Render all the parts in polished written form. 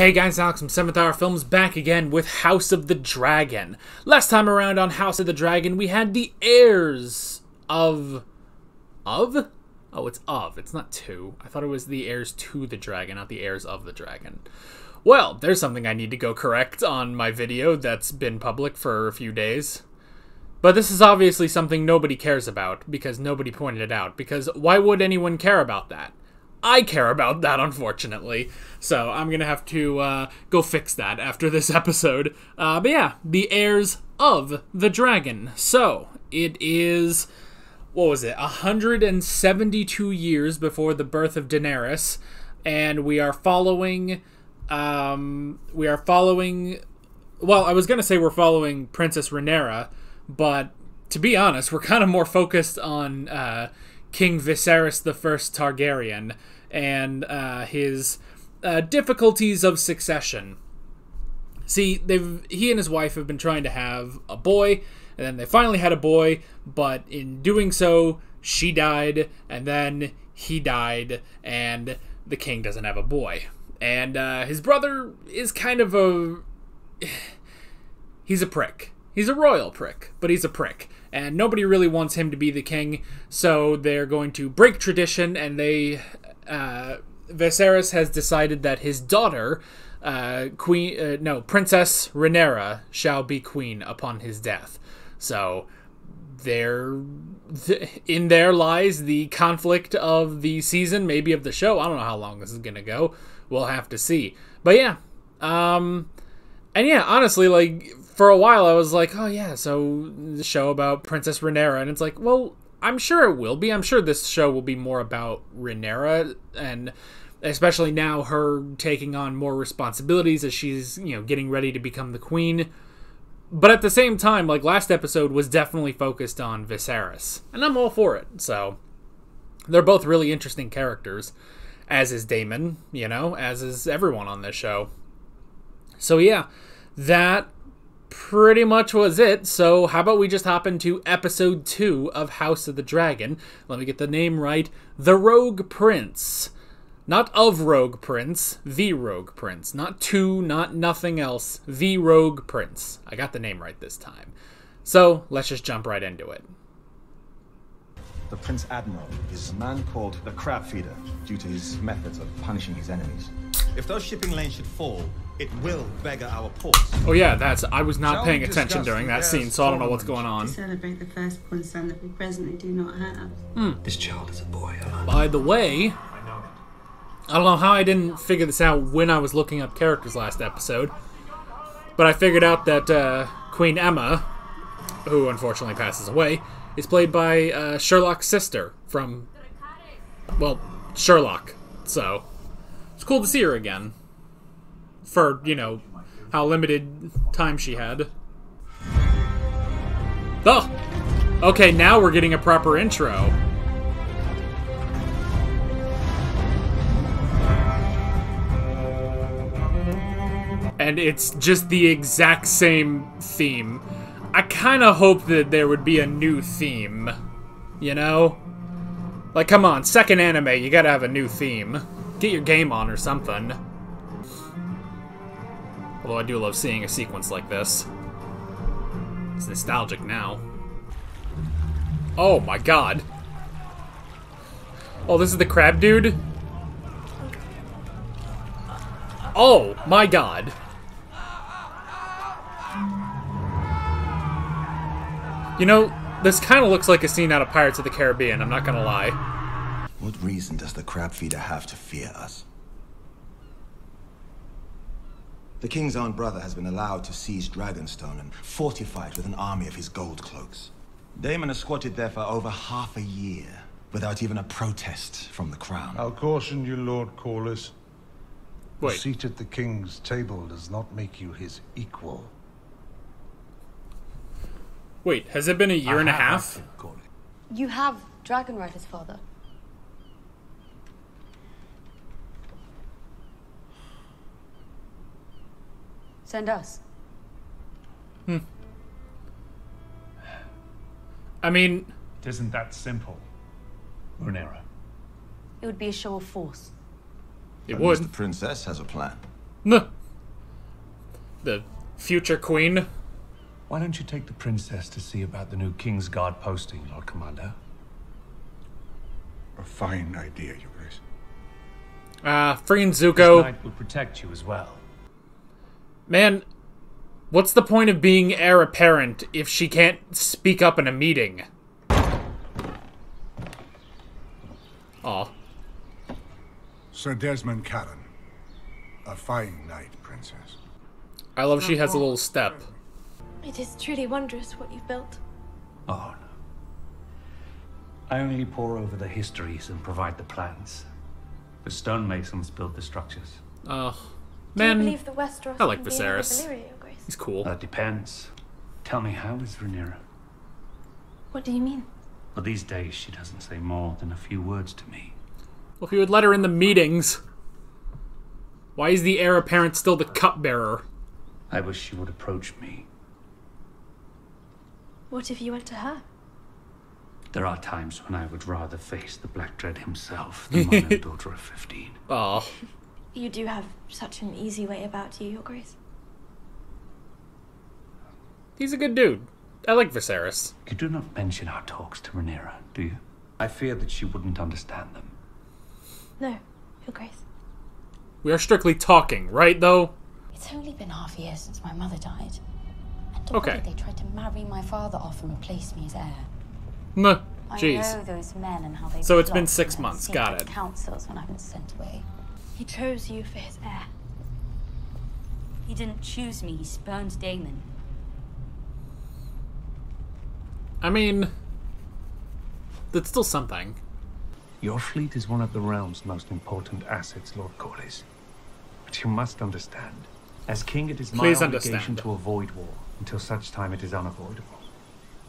Hey guys, Alex from 7th Hour Films back again with House of the Dragon. Last time around on House of the Dragon, we had the heirs of... Of? Oh, it's of. It's not to. I thought it was the heirs to the dragon, not the heirs of the dragon. Well, there's something I need to go correct on my video that's been public for a few days. But this is obviously something nobody cares about, because nobody pointed it out. Because why would anyone care about that? I care about that, unfortunately. So I'm going to have to go fix that after this episode. But yeah, the heirs of the dragon. So, it is, what was it, 172 years before the birth of Daenerys. And we are following, well, I was going to say we're following Princess Rhaenyra, but to be honest, we're kind of more focused on King Viserys the First Targaryen and his difficulties of succession. See, he and his wife have been trying to have a boy, and then they finally had a boy, but in doing so, she died, and then he died, and the king doesn't have a boy. And his brother is kind of a... he's a prick. He's a royal prick, but he's a prick. And nobody really wants him to be the king, so they're going to break tradition, and Viserys has decided that his daughter, Princess Rhaenyra, shall be queen upon his death. So, in there lies the conflict of the season, maybe of the show. I don't know how long this is gonna go. We'll have to see. But yeah, and yeah, honestly, like, for a while I was like, oh yeah, so the show about Princess Rhaenyra, and it's like, well, I'm sure it will be. I'm sure this show will be more about Rhaenyra, and especially now her taking on more responsibilities as she's, you know, getting ready to become the queen. But at the same time, like, last episode was definitely focused on Viserys, and I'm all for it. So they're both really interesting characters, as is Daemon, you know, as is everyone on this show. So yeah, that pretty much was it. So how about we just hop into episode 2 of House of the Dragon. Let me get the name right. The Rogue Prince. Not of Rogue Prince, the Rogue Prince. Not to, not nothing else. The Rogue Prince. I got the name right this time. So let's just jump right into it. The Prince Admiral is a man called the Crab Feeder due to his methods of punishing his enemies. If those shipping lanes should fall, it will beggar our ports. Oh yeah, I was not paying attention during that scene, so I don't know what's going on. To celebrate the firstborn son that we presently do not have. This child is a boy. By the way, I don't know how I didn't figure this out when I was looking up characters last episode, but I figured out that Queen Emma, who unfortunately passes away, is played by Sherlock's sister from, well, Sherlock. So it's cool to see her again. For, you know, how limited time she had. Oh! Okay, now we're getting a proper intro. And it's just the exact same theme. I kind of hope that there would be a new theme. You know? Like, come on, second anime, you gotta have a new theme. Get your game on or something. Although I do love seeing a sequence like this. It's nostalgic now. Oh my god. Oh, this is the crab dude? Oh my god. You know, this kind of looks like a scene out of Pirates of the Caribbean, I'm not gonna lie. What reason does the Crab Feeder have to fear us? The king's own brother has been allowed to seize Dragonstone and fortify it with an army of his gold cloaks. Daemon has squatted there for over half a year, without even a protest from the crown. I'll caution you, Lord Corlys. Wait. A seat at the king's table does not make you his equal. Wait, has it been a year and a half? You have dragon riders, father. Send us. I mean... It isn't that simple, Rhaenyra. It would be a show of force. It At would. least the princess has a plan. Nuh. The future queen. Why don't you take the princess to see about the new King's Guard posting, Lord Commander? A fine idea, Your Grace. Freeing This Zuko. knight will protect you as well. Man, what's the point of being heir apparent if she can't speak up in a meeting? Aw. Sir Desmond Callan. A fine knight, Princess. I love she has a little step. It is truly wondrous what you've built. Oh, no. I only pore over the histories and provide the plans. The stonemasons build the structures. Oh, Do you man, believe the Westeros I like can be another Viserys. Valyria, Your Grace? He's cool. That depends. Tell me, how is Rhaenyra? What do you mean? Well, these days she doesn't say more than a few words to me. Well, if you would let her in the meetings. Why is the heir apparent still the cupbearer? I wish she would approach me. What if you went to her? There are times when I would rather face the Black Dread himself than my own daughter of 15. Oh, You do have such an easy way about you, Your Grace. he's a good dude. I like Viserys. You do not mention our talks to Rhaenyra, do you? I fear that she wouldn't understand them. No, Your Grace. We are strictly talking, right, though? It's only been half a year since my mother died. And Okay. already they tried to marry my father off and replace me as heir. Nah, I jeez. know those men and how they So it's been plot 6 and months, sink got at it. councils when I've been sent away. He chose you for his heir. He didn't choose me, he spurned Daemon. I mean, that's still something. Your fleet is one of the realm's most important assets, Lord Corlys. But you must understand, as king it is my Please obligation understand. to avoid war until such time it is unavoidable.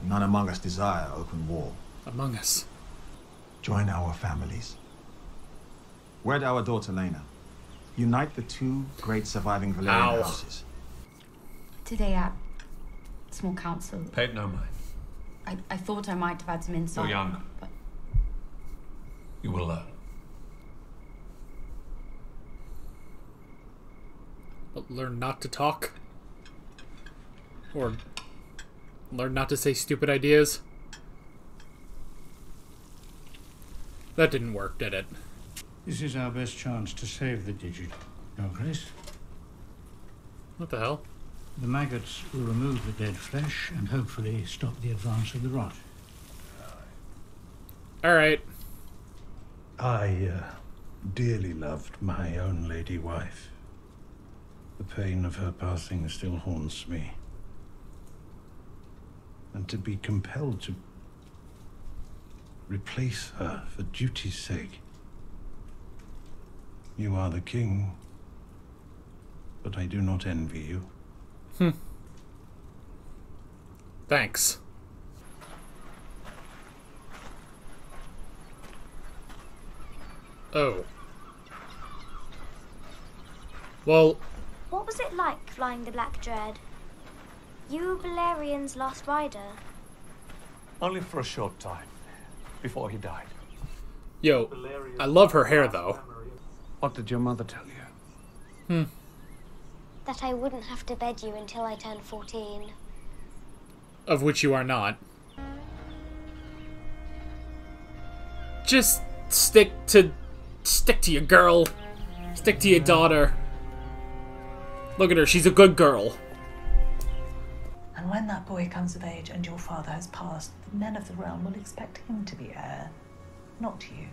None among us desire open war. Among Us. Join our families. Wed our daughter Lena. Unite the two great surviving Valyrian Ow. houses. Today at small council, Pay it no mind. I thought I might have had some insight. You're young. But You will learn. But learn not to talk. Or learn not to say stupid ideas. That didn't work, did it? This is our best chance to save the digit, Your Grace. What the hell? The maggots will remove the dead flesh and hopefully stop the advance of the rot. Alright. I dearly loved my own lady wife. The pain of her passing still haunts me. And to be compelled to replace her for duty's sake. You are the king, but I do not envy you. Thanks. Oh. Well, What was it like flying the Black Dread? You were Balerian's last rider. Only for a short time, before he died. yo, I love her hair, though. What did your mother tell you? That I wouldn't have to bed you until I turned 14. Of which you are not. Just stick to your girl. Stick to your daughter. Look at her, she's a good girl. And when that boy comes of age and your father has passed, the men of the realm will expect him to be heir, not you.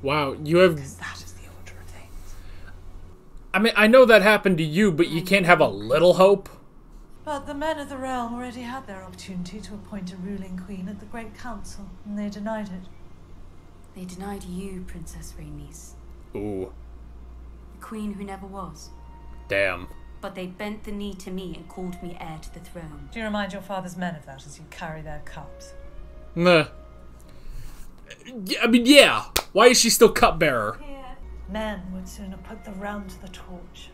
Wow, you have... Because that is the order of things. I mean, I know that happened to you, but you can't have a little hope? But the men of the realm already had their opportunity to appoint a ruling queen at the Great Council, and they denied it. they denied you, Princess Rhaenys, Ooh, the queen who never was. damn. But they bent the knee to me and called me heir to the throne. Do you remind your father's men of that as you carry their cups? Nah. I mean, yeah. Why is she still cupbearer? Men would sooner put the realm to the torch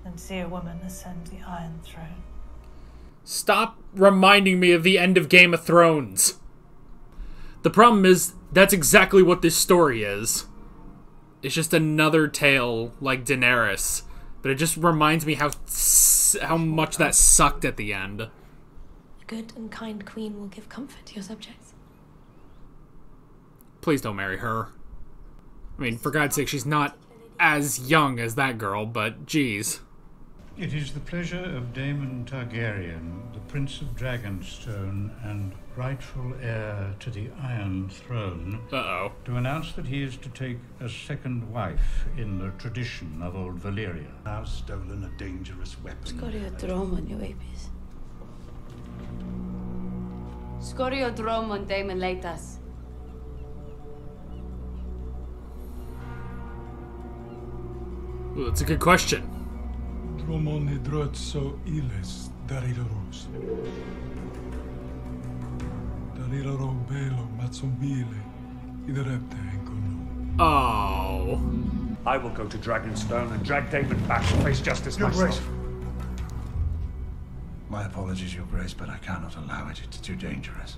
than see a woman ascend the Iron Throne. Stop reminding me of the end of Game of Thrones. The problem is, that's exactly what this story is. It's just another tale like Daenerys, but it just reminds me how much that sucked at the end. A good and kind queen will give comfort to your subjects. Please don't marry her. I mean, for God's sake, she's not as young as that girl, but geez. It is the pleasure of Daemon Targaryen, the Prince of Dragonstone and rightful heir to the Iron Throne, to announce that he is to take a second wife in the tradition of old Valyria. I've stolen a dangerous weapon. Skoriodromon, Euapis. Skoriodromon, Daemon Leitas. Ooh, that's a good question. Dromon hidrotso iles darilaros. Darilaro belo matzombile iderepte enkono. Oh. I will go to Dragonstone and drag Daemon back to face justice Your myself. Grace. My apologies, Your Grace, but I cannot allow it. It's too dangerous.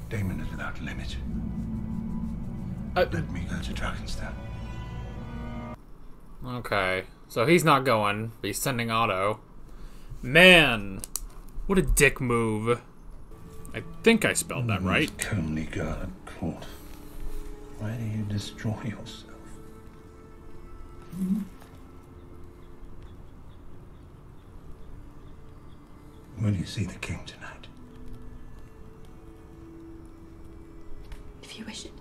Daemon is without limit. Let me go to Dragonstone. Okay, so he's not going, but he's sending Otto. Man, what a dick move. I think I spelled that right. Comely guard court. Why do you destroy yourself? Will you see the king tonight? If you wish it.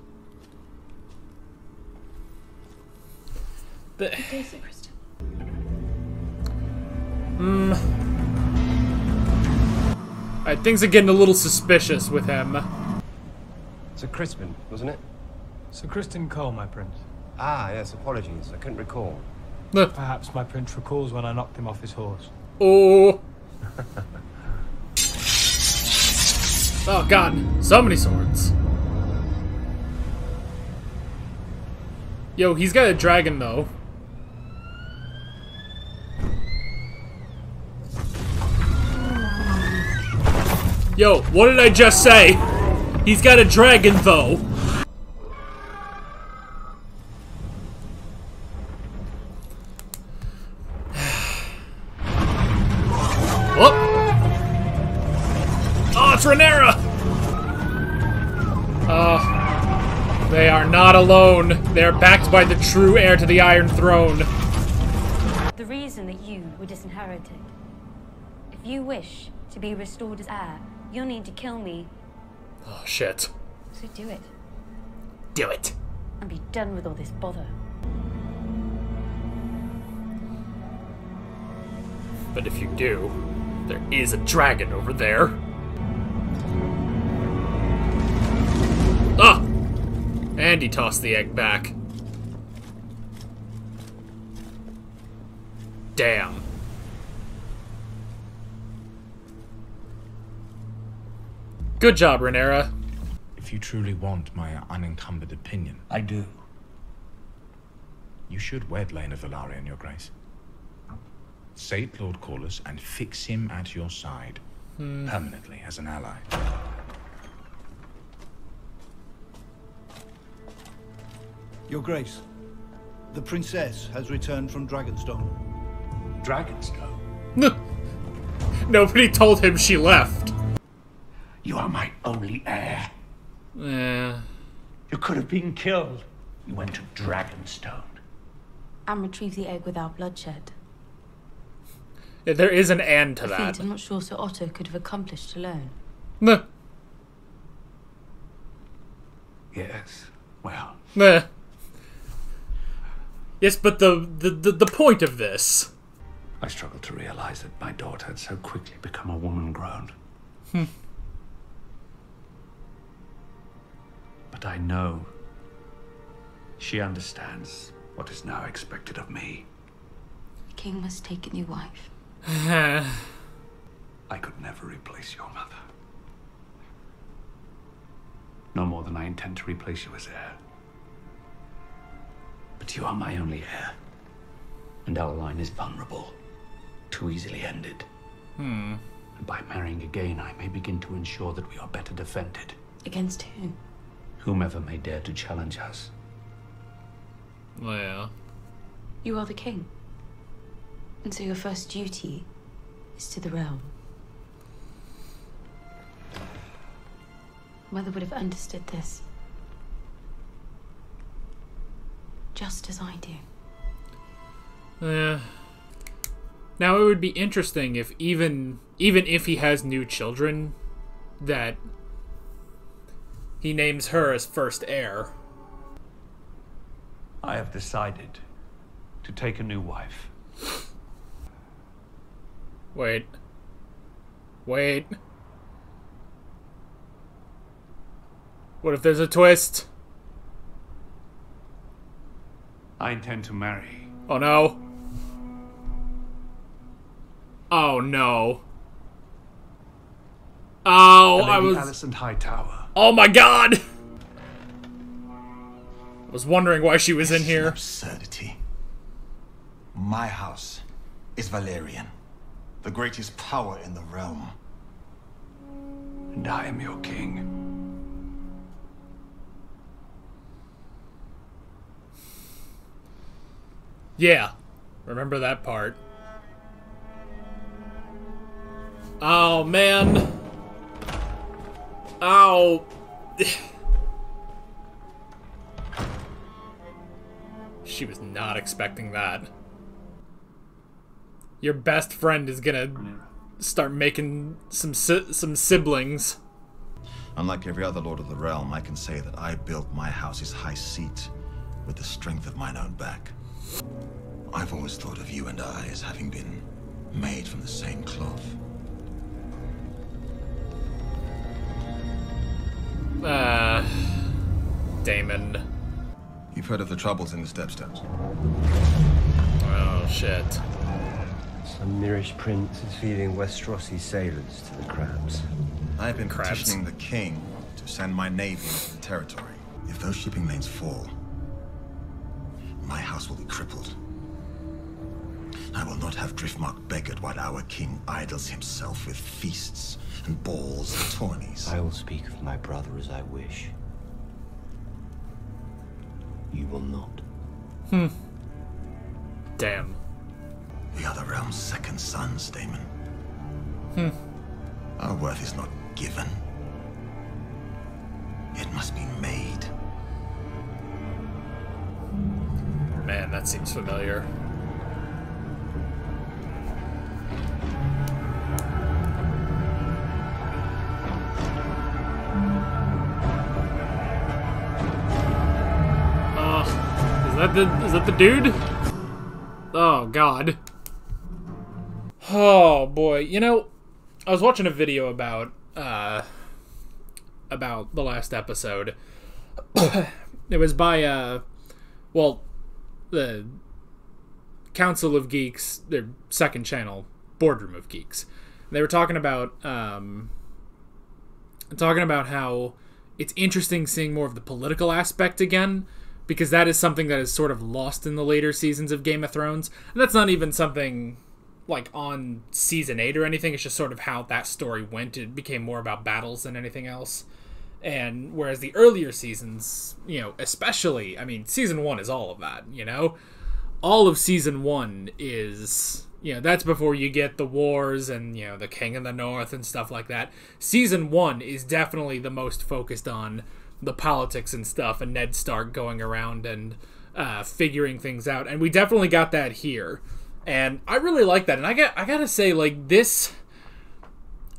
But... Good day, Sir Kristen. Things are getting a little suspicious with him. Sir Crispin, wasn't it? Sir Kristen Cole, my prince. Ah, yes, apologies. I couldn't recall. Perhaps my prince recalls when I knocked him off his horse. Oh. Oh god, so many swords. Yo, he's got a dragon though. Yo, what did I just say? He's got a dragon though. Whoop. Oh, it's Rhaenyra! They are not alone. They're backed by the true heir to the Iron Throne. The reason that you were disinherited. If you wish to be restored as heir, you'll need to kill me. Oh, shit. So do it. Do it. And be done with all this bother. But if you do, there is a dragon over there. Ah! And he tossed the egg back. Damn. Good job, Rhaenyra. If you truly want my unencumbered opinion... I do. You should wed Laena Velaryon, Your Grace. Sate Lord Corlys and fix him at your side. Permanently as an ally. Your Grace, the princess has returned from Dragonstone. Dragonstone? Nobody told him she left. You are my only heir. Yeah. You could have been killed. You went to Dragonstone. And retrieve the egg without bloodshed. Yeah, there is an and to A that. feat I'm not sure Sir Otto could have accomplished alone. Meh. Yes. Well. Meh. Yes, but the point of this. I struggle to realize that my daughter had so quickly become a woman grown. But I know she understands what is now expected of me. The king must take a new wife. I could never replace your mother. No more than I intend to replace you as heir. But you are my only heir. And our line is vulnerable. Too easily ended. And by marrying again, I may begin to ensure that we are better defended. 'Against Against whom? whomever may dare to challenge us. Oh, yeah. You are the king. And so your first duty is to the realm. Mother would have understood this. Just as I do. Yeah. Now, it would be interesting if even if he has new children, that he names her as first heir. I have decided to take a new wife. Wait. Wait. What if there's a twist? I intend to marry. Oh no. Oh no. Oh, I was... Alicent Hightower. Oh my god! I was wondering why she was in here. Absurdity. My house is Valerian, the greatest power in the realm. And I am your king. Yeah. Remember that part. Oh, man. Ow. She was not expecting that. Your best friend is gonna start making some siblings. Unlike every other lord of the realm, I can say that I built my house's high seat with the strength of mine own back. I've always thought of you and I as having been made from the same cloth. Damon. You've heard of the troubles in the Stepstones? Oh, shit. Some Mirish prince is feeding Westerosi sailors to the crabs. I've been petitioning the king to send my navy into the territory. If those shipping lanes fall, my house will be crippled. I will not have Driftmark beggared while our king idles himself with feasts and balls and tourneys. I will speak of my brother as I wish. You will not. Damn. We are the realm's second sons, Damon. Our worth is not given. It must be made. Man, that seems familiar. Is that the dude? Oh, God. Oh, boy. You know, I was watching a video about the last episode. It was by, well, the Council of Geeks, their second channel, Boardroom of Geeks. And they were talking about how it's interesting seeing more of the political aspect again, because that is something that is sort of lost in the later seasons of Game of Thrones. And that's not even something like on season 8 or anything. It's just sort of how that story went. It became more about battles than anything else. And whereas the earlier seasons, you know, especially, I mean, season 1 is all of that, you know? All of season 1 is, you know, that's before you get the wars and, you know, the King of the North and stuff like that. Season 1 is definitely the most focused on the politics and stuff, and Ned Stark going around and figuring things out. And we definitely got that here. And I really like that. And I gotta say, like, this...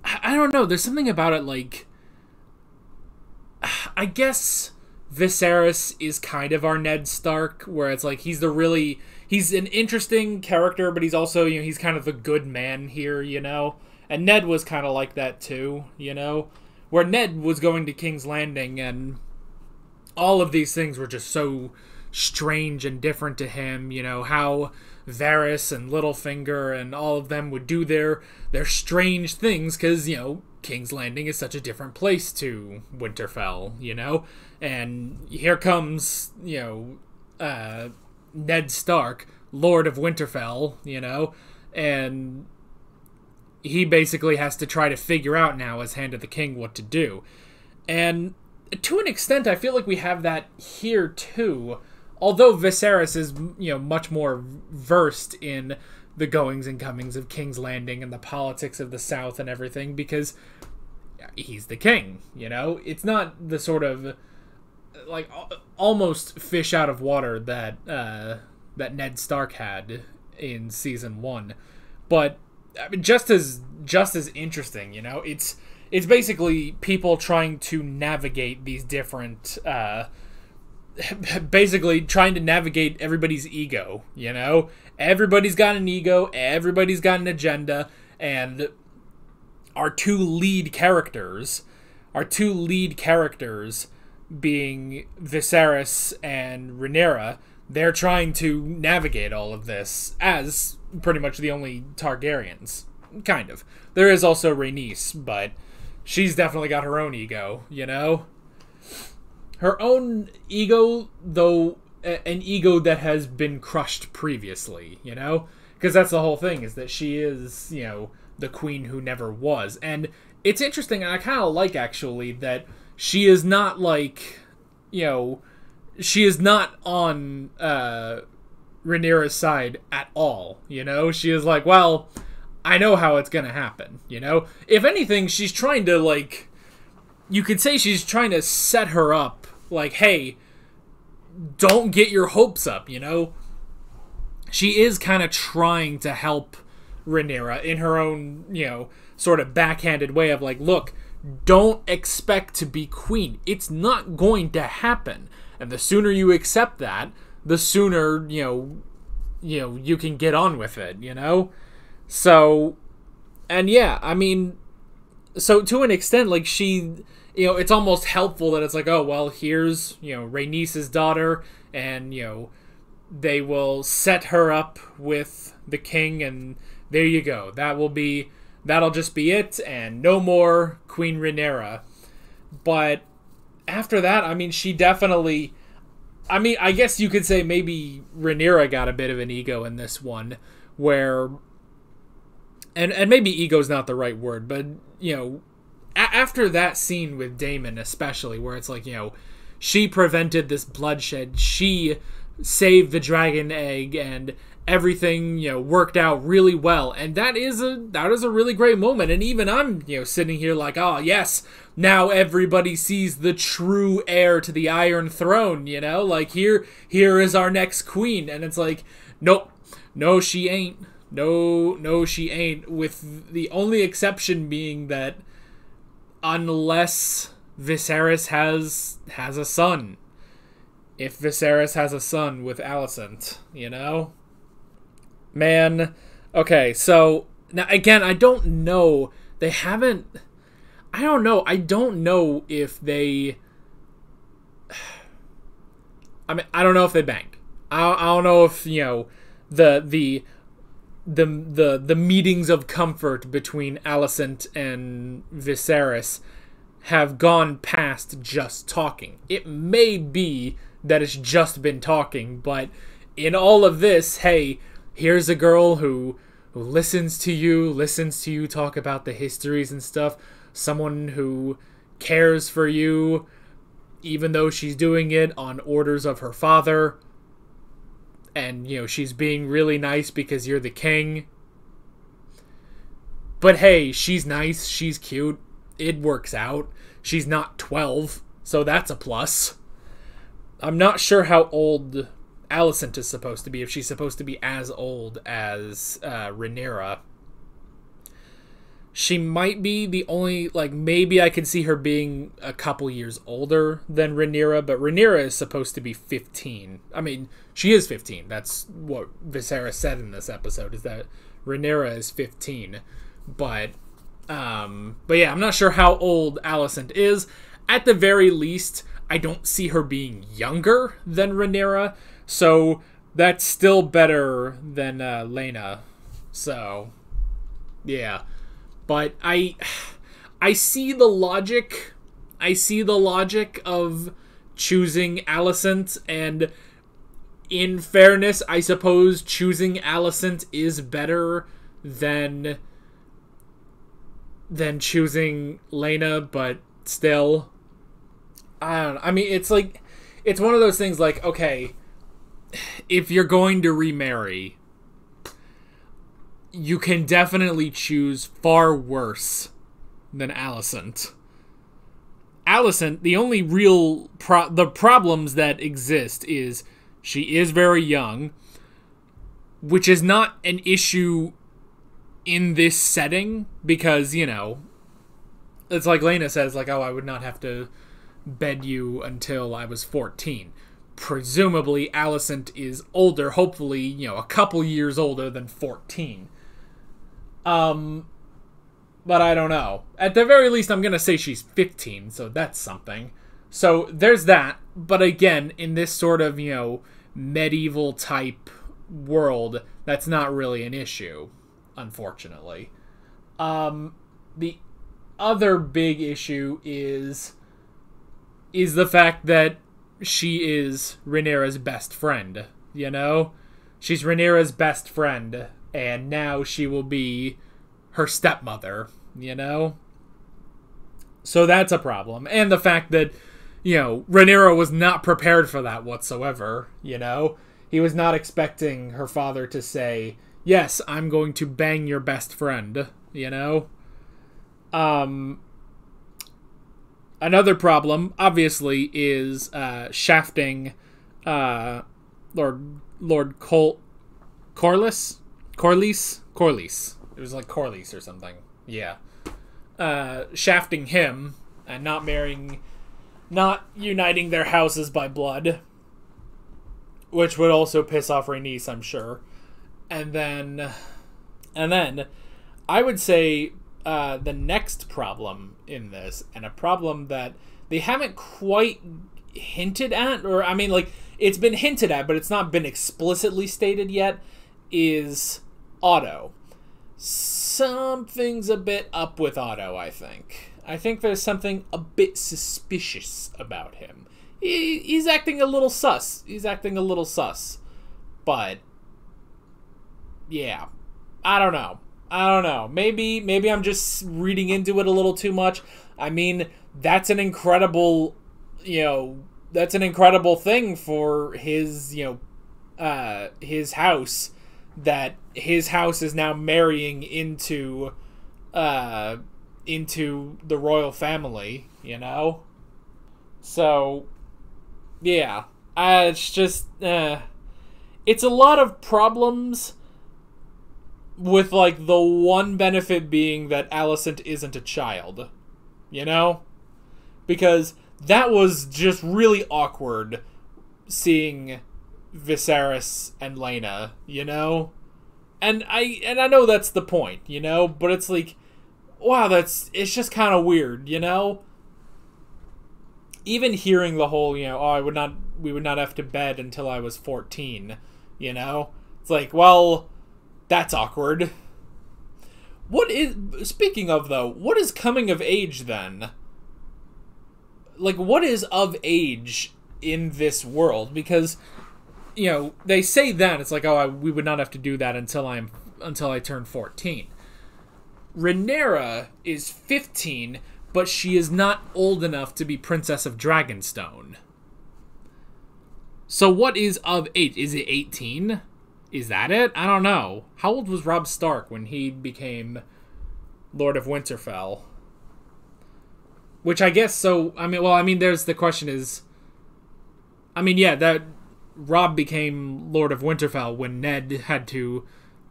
I don't know, there's something about it, like... I guess Viserys is kind of our Ned Stark, where it's like he's an interesting character, but he's also, you know, he's kind of the good man here, you know? And Ned was kind of like that too, you know? Where Ned was going to King's Landing, and all of these things were just so strange and different to him, you know, how Varys and Littlefinger and all of them would do their strange things, because, you know, King's Landing is such a different place to Winterfell, you know? And here comes, you know, Ned Stark, Lord of Winterfell, you know? And he basically has to try to figure out now, as Hand of the King, what to do. And to an extent, I feel like we have that here too. although Viserys is, much more versed in the goings and comings of King's Landing and the politics of the South and everything, because he's the king, It's not the sort of, like, almost fish out of water that Ned Stark had in season 1. But I mean, just as interesting, It's basically people trying to navigate these different, basically trying to navigate everybody's ego, Everybody's got an ego, everybody's got an agenda, and our two lead characters being Viserys and Rhaenyra, they're trying to navigate all of this as pretty much the only Targaryens. Kind of. There is also Rhaenys, but she's definitely got her own ego, Her own ego, though, an ego that has been crushed previously, Because that's the whole thing, is that she is, the queen who never was. And it's interesting, and I kind of like, actually, that she is not, like, she is not on Rhaenyra's side at all, She is like, well, I know how it's gonna happen, If anything, she's trying to, like, you could say she's trying to set her up, like, hey, don't get your hopes up, She is kind of trying to help Rhaenyra in her own, sort of backhanded way of like, look, don't expect to be queen. It's not going to happen. And the sooner you accept that, the sooner, you can get on with it, So, and yeah, I mean, so to an extent, like, she, it's almost helpful that it's like, oh, well, here's, Rhaenys' daughter, and, they will set her up with the king, and there you go. That'll just be it, and no more Queen Rhaenyra. But after that, I mean, she definitely, I mean, I guess you could say maybe Rhaenyra got a bit of an ego in this one, where, and maybe ego's not the right word, but, after that scene with Daemon especially, where it's like, she prevented this bloodshed, she saved the dragon egg, and everything, worked out really well. And that is a really great moment. And even I'm, sitting here like, oh, yes, now everybody sees the true heir to the Iron Throne, like, here is our next queen. And it's like, nope, no, she ain't. No, she ain't. With the only exception being that unless Viserys has a son. If Viserys has a son with Alicent, Man, okay, so, now, again, I don't know, I don't know if they, I mean, I don't know if they banged. I don't know if, the meetings of comfort between Alicent and Viserys have gone past just talking. It may be that it's just been talking, but in all of this, hey, here's a girl who listens to you talk about the histories and stuff, someone who cares for you, even though she's doing it on orders of her father, and, she's being really nice because you're the king. But hey, she's nice, she's cute, it works out. She's not 12, so that's a plus. I'm not sure how old Alicent is supposed to be, if she's supposed to be as old as Rhaenyra. She might be the only, like, maybe I could see her being a couple years older than Rhaenyra, but Rhaenyra is supposed to be 15. I mean, she is 15. That's what Viserys said in this episode, is that Rhaenyra is 15. But yeah, I'm not sure how old Alicent is. At the very least, I don't see her being younger than Rhaenyra, so that's still better than Laena. So, yeah. But I see the logic. I see the logic of choosing Alicent, and in fairness, I suppose choosing Alicent is better than choosing Laena, but still, I don't know. I mean, it's like, it's one of those things like, okay, if you're going to remarry, you can definitely choose far worse than Alicent. Alicent, the only real the problems that exist is she is very young, which is not an issue in this setting because, you know, it's like Lena says, like, oh, I would not have to bed you until I was 14. Presumably, Alicent is older, hopefully, you know, a couple years older than 14. But I don't know. At the very least, I'm going to say she's 15, so that's something. So there's that. But again, in this sort of, you know, medieval type world, that's not really an issue, unfortunately. The other big issue is the fact that she is Rhaenyra's best friend, you know? She's Rhaenyra's best friend, and now she will be her stepmother, you know? So that's a problem. And the fact that, you know, Rhaenyra was not prepared for that whatsoever, you know? He was not expecting her father to say, yes, I'm going to bang your best friend, you know? Another problem, obviously, is shafting Lord Corlys? Corlys. It was like Corlys or something. Yeah. Shafting him and not uniting their houses by blood, which would also piss off Rhaenys, I'm sure. And then I would say the next problem in this, and a problem that they haven't quite hinted at, or I mean, like, it's been hinted at, but it's not been explicitly stated yet, is Otto. Something's a bit up with Otto, I think. I think there's something a bit suspicious about him. He's acting a little sus. But, yeah. I don't know. Maybe I'm just reading into it a little too much. I mean, that's an incredible thing for his, his house, that his house is now marrying into the royal family, you know? So, yeah. It's just, it's a lot of problems, with, like, the one benefit being that Alicent isn't a child, you know? Because that was just really awkward seeing Viserys and Lena, you know? And I know that's the point, you know? But it's like, wow, it's just kind of weird, you know? Even hearing the whole, you know, we would not have to bed until I was 14, you know? It's like, well, that's awkward. Speaking of, though, what is coming of age then? Like, what is of age in this world? Because, you know, they say that, it's like, oh, we would not have to do that until I turn 14. Rhaenyra is 15, but she is not old enough to be Princess of Dragonstone. So what is of age? Is it 18? Is that it? I don't know. How old was Robb Stark when he became Lord of Winterfell? Which I guess, so, there's the question is, that Robb became Lord of Winterfell when Ned had to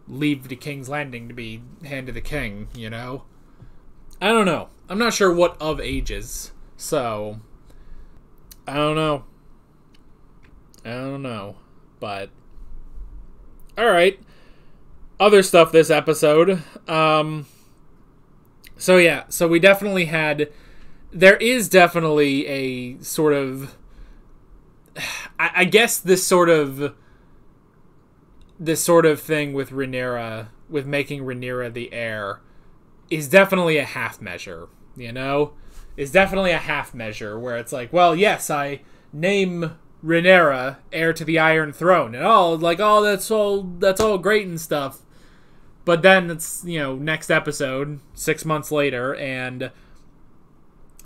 leave the King's Landing to be Hand of the King, you know? I don't know. I'm not sure what of age is, so I don't know. But alright. Other stuff this episode. So we definitely had... There is definitely a sort of... I guess this sort of thing with Rhaenyra, with making Rhaenyra the heir, is definitely a half measure, you know? Is definitely a half measure, where it's like, well, yes, I name Rhaenyra heir to the Iron Throne, and that's all great and stuff, but then it's, you know, next episode 6 months later, and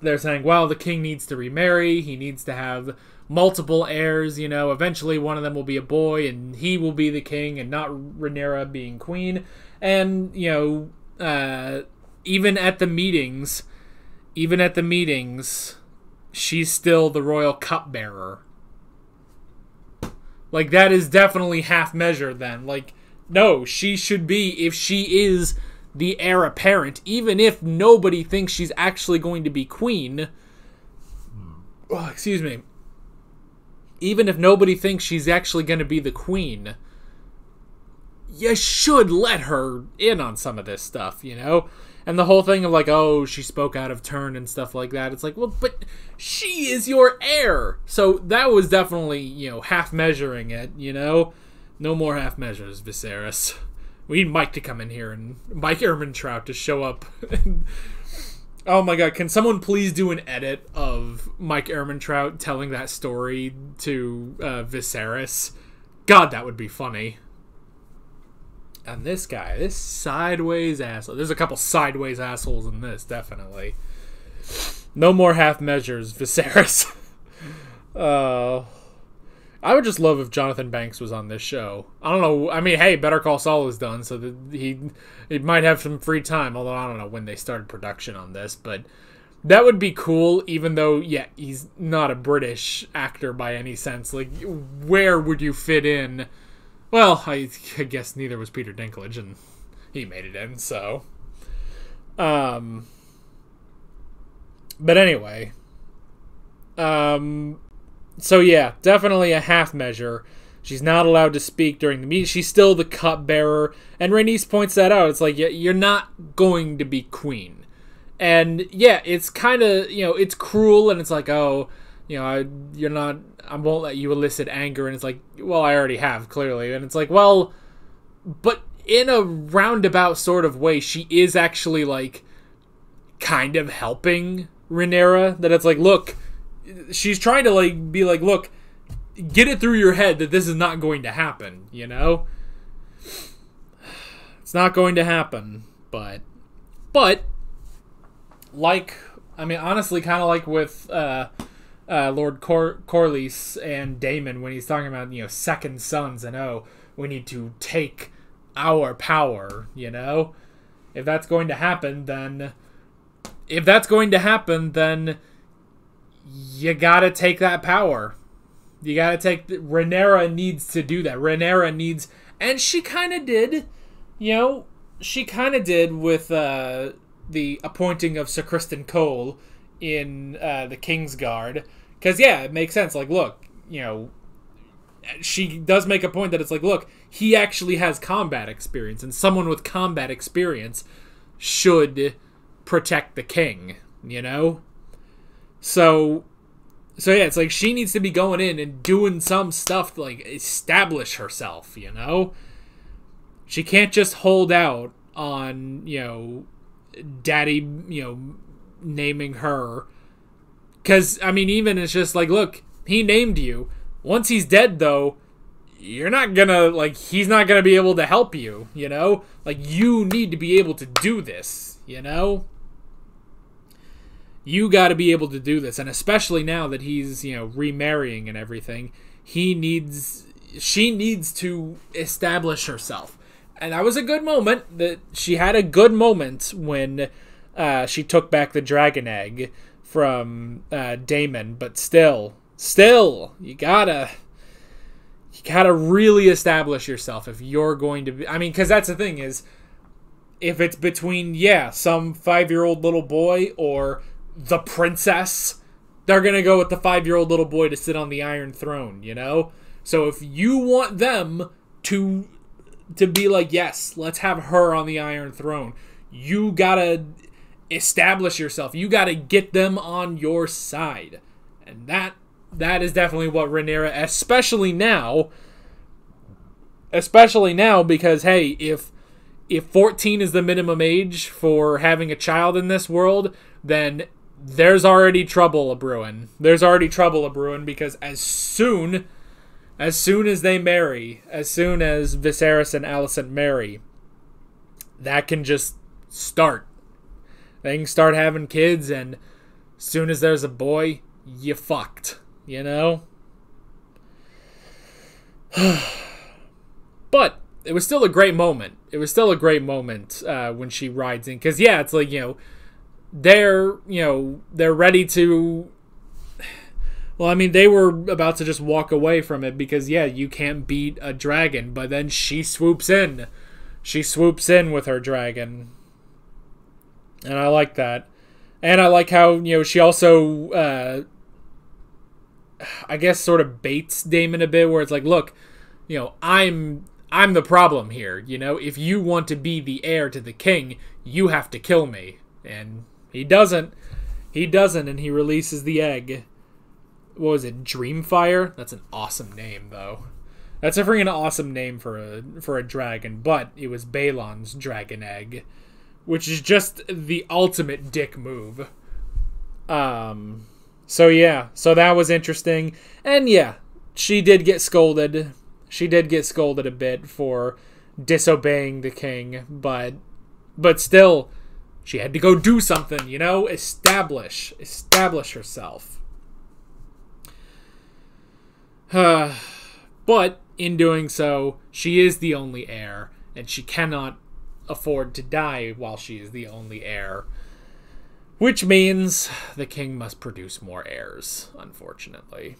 they're saying, well, the king needs to remarry, he needs to have multiple heirs, you know, eventually one of them will be a boy and he will be the king and not Rhaenyra being queen. And, you know, even at the meetings, she's still the royal cupbearer. Like, that is definitely half measure then. Like, no, she should be, if she is the heir apparent, even if nobody thinks she's actually going to be queen. Oh, excuse me. Even if nobody thinks she's actually going to be the queen, you should let her in on some of this stuff, you know? And the whole thing of like, oh, she spoke out of turn and stuff like that. It's like, well, but she is your heir. So that was definitely, you know, half measuring it, you know? No more half measures, Viserys. We need Mike to come in here and Mike Ehrmantraut to show up. Oh my god, can someone please do an edit of Mike Ehrmantraut telling that story to Viserys? God, that would be funny. And this guy, this sideways asshole. There's a couple sideways assholes in this, definitely. No more half measures, Viserys. I would just love if Jonathan Banks was on this show. I don't know. I mean, hey, Better Call Saul is done, so that he might have some free time. Although I don't know when they started production on this, but that would be cool. Even though, yeah, he's not a British actor by any sense. Like, where would you fit in? Well, I guess neither was Peter Dinklage, and he made it in. So, but anyway, so yeah, definitely a half measure. She's not allowed to speak during the meeting. She's still the cupbearer. And Rhaenys points that out. It's like, you're not going to be queen. And yeah, it's kind of, you know, it's cruel and it's like, oh, you know, I won't let you elicit anger. And it's like, well, I already have, clearly. And it's like, well, but in a roundabout sort of way, she is actually like kind of helping Rhaenyra. That it's like, look, she's trying to like be like, look, get it through your head that this is not going to happen, you know? It's not going to happen, but like, I mean, honestly, kind of like with Lord Corlys and Daemon when he's talking about, you know, second sons and, oh, we need to take our power, you know? If that's going to happen, then you gotta take that power. You gotta take... Rhaenyra needs to do that. Rhaenyra needs... And she kind of did. You know, she kind of did with the appointing of Sir Criston Cole in the Kingsguard. Because, yeah, it makes sense. Like, look, you know, she does make a point that it's like, look, he actually has combat experience. And someone with combat experience should protect the king, you know? So yeah, it's like she needs to be going in and doing some stuff to like establish herself, you know? She can't just hold out on, you know, daddy, you know, naming her. Because, I mean, even it's just like, look, he named you. Once he's dead, though, you're not gonna, like, he's not gonna be able to help you, you know? Like, you need to be able to do this, you know? You got to be able to do this, and especially now that he's, you know, remarrying and everything, she needs to establish herself. And that was a good moment. That she had a good moment when she took back the dragon egg from Daemon, but still, you gotta really establish yourself if you're going to be. I mean, because that's the thing is, if it's between some 5-year-old little boy or the princess, they're gonna go with the 5-year-old little boy to sit on the Iron Throne, you know? So if you want them to be like, yes, let's have her on the Iron Throne, you gotta establish yourself. You gotta get them on your side. And that is definitely what Rhaenyra, especially now, because, hey, if 14 is the minimum age for having a child in this world, then there's already trouble a-brewing. Because as soon as they marry, as soon as Viserys and Alicent marry, that can just start. They can start having kids, and as soon as there's a boy, you fucked, you know? But it was still a great moment. It was still a great moment when she rides in. Because, yeah, it's like, they're ready to... Well, I mean, they were about to just walk away from it because, yeah, you can't beat a dragon. But then she swoops in. She swoops in with her dragon. And I like that. And I like how, she also, I guess, sort of baits Daemon a bit, where it's like, look, I'm the problem here, If you want to be the heir to the king, you have to kill me. And he doesn't. He doesn't, and he releases the egg. What was it, Dreamfire? That's an awesome name, though. That's a freaking awesome name for a dragon, but it was Balon's dragon egg, which is just the ultimate dick move. So yeah, so that was interesting. And yeah, she did get scolded. She did get scolded a bit for disobeying the king, but still, she had to go do something, establish herself. But in doing so, she is the only heir, and she cannot afford to die while she is the only heir. Which means the king must produce more heirs, unfortunately.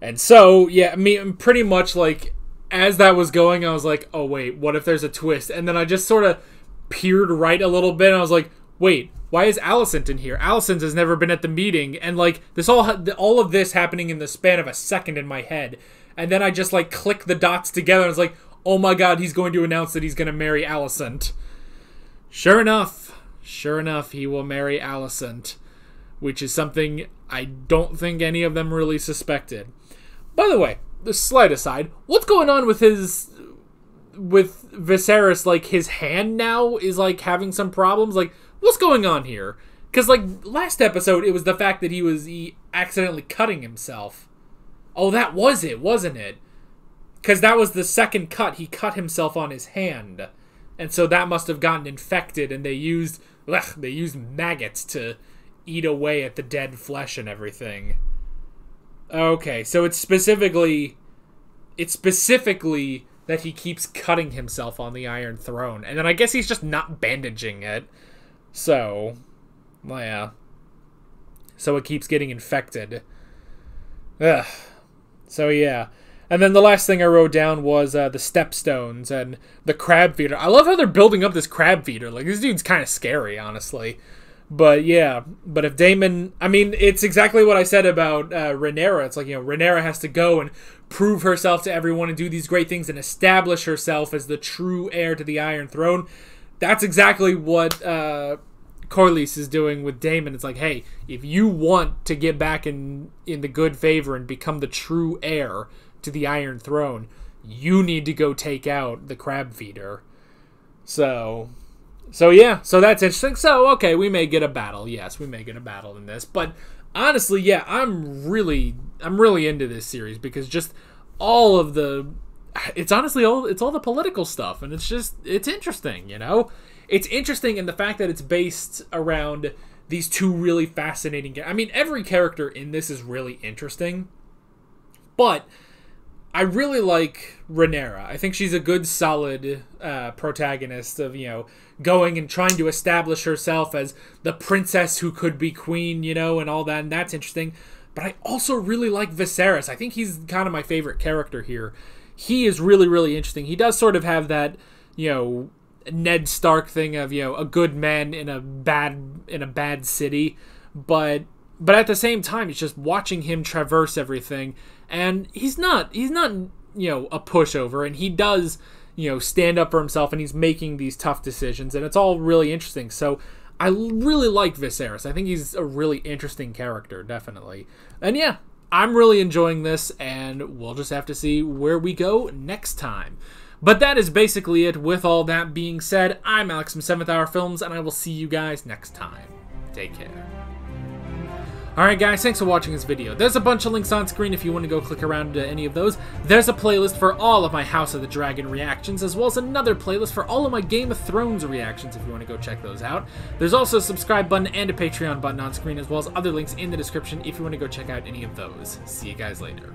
And so, yeah, I mean, pretty much, like, as that was going, I was like, oh, wait, what if there's a twist? And then I just sort of peered right a little bit, and I was like, wait, why is Alicent in here? Alicent has never been at the meeting, and, like, this all of this happening in the span of a second in my head. And then I just, like, clicked the dots together, and I was like, oh my god, he's going to announce that he's going to marry Alicent. Sure enough, he will marry Alicent, which is something I don't think any of them really suspected. By the way, the slight aside, what's going on with Viserys? Like, his hand now is, like, having some problems? Like, what's going on here? Because, like, last episode, it was the fact that he accidentally cutting himself. Oh, that was it, wasn't it? Because that was the second cut. He cut himself on his hand. And so that must have gotten infected, and they used maggots to eat away at the dead flesh and everything. Okay, so it's specifically that he keeps cutting himself on the Iron Throne. And then I guess he's just not bandaging it. So, well, yeah. So it keeps getting infected. Ugh. So, yeah. And then the last thing I wrote down was the stepstones and the crab feeder. I love how they're building up this crab feeder. Like, this dude's kind of scary, honestly. But, yeah. But if Daemon... I mean, it's exactly what I said about Rhaenyra. It's like, Rhaenyra has to go and prove herself to everyone and do these great things and establish herself as the true heir to the Iron Throne. That's exactly what Corlys is doing with Daemon. It's like, hey, if you want to get back in the good favor and become the true heir to the Iron Throne, you need to go take out the crab feeder. So yeah, so that's interesting. So, okay, we may get a battle. Yes, we may get a battle in this. But honestly, yeah, I'm really into this series because just all of the... It's honestly all the political stuff, and it's interesting, It's interesting in the fact that it's based around these two really fascinating... I mean, every character in this is really interesting, but I really like Rhaenyra. I think she's a good, solid protagonist of, going and trying to establish herself as the princess who could be queen, and all that, and that's interesting. But I also really like Viserys. I think he's kind of my favorite character here. He is really, really interesting. He does sort of have that, Ned Stark thing of, a good man in a bad city, but at the same time, it's just watching him traverse everything, and he's not a pushover, and he does, stand up for himself, and he's making these tough decisions, and it's all really interesting. So I really like Viserys. I think he's a really interesting character, definitely. And yeah, I'm really enjoying this, and we'll just have to see where we go next time. But that is basically it. With all that being said, I'm Alex from 7th Hour Films, and I will see you guys next time. Take care. Alright guys, thanks for watching this video. There's a bunch of links on screen if you want to go click around to any of those. There's a playlist for all of my House of the Dragon reactions, as well as another playlist for all of my Game of Thrones reactions if you want to go check those out. There's also a subscribe button and a Patreon button on screen, as well as other links in the description if you want to go check out any of those. See you guys later.